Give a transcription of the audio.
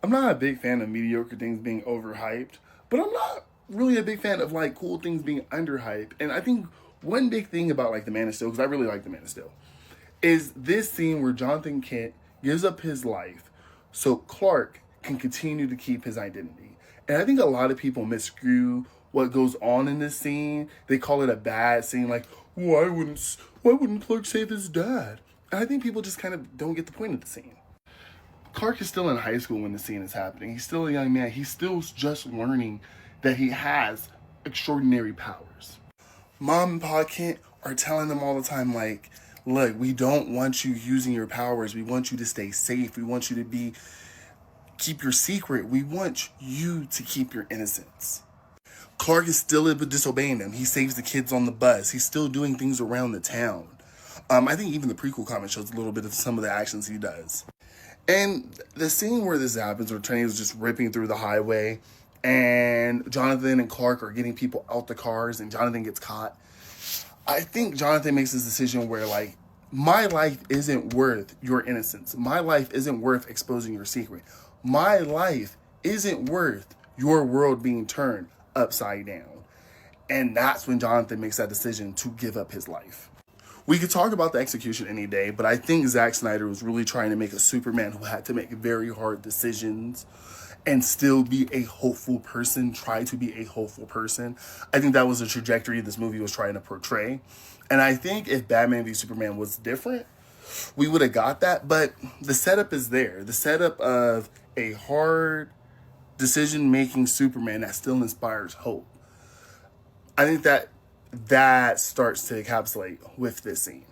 I'm not a big fan of mediocre things being overhyped, but I'm not really a big fan of like cool things being underhyped. And I think one big thing about like the Man of Steel, because I really like the Man of Steel, is this scene where Jonathan Kent gives up his life so Clark can continue to keep his identity. And I think a lot of people miscrew what goes on in this scene. They call it a bad scene, like why wouldn't Clark save his dad? And I think people just kind of don't get the point of the scene. Clark is still in high school when the scene is happening. He's still a young man. He's still just learning that he has extraordinary powers. Mom and Pa Kent are telling them all the time, like, look, we don't want you using your powers. We want you to stay safe. We want you to keep your secret. We want you to keep your innocence. Clark is still disobeying them. He saves the kids on the bus. He's still doing things around the town. I think even the prequel comic shows a little bit of some of the actions he does. And the scene where this happens, where Trinity is just ripping through the highway, and Jonathan and Clark are getting people out the cars, and Jonathan gets caught. I think Jonathan makes this decision where, like, my life isn't worth your innocence. My life isn't worth exposing your secret. My life isn't worth your world being turned upside down. And that's when Jonathan makes that decision to give up his life. We could talk about the execution any day, but I think Zack Snyder was really trying to make a Superman who had to make very hard decisions and still be a hopeful person, try to be a hopeful person. I think that was the trajectory this movie was trying to portray. And I think if Batman v Superman was different, we would have got that. But the setup is there. The setup of a hard decision-making Superman that still inspires hope. I think that starts to encapsulate with this scene.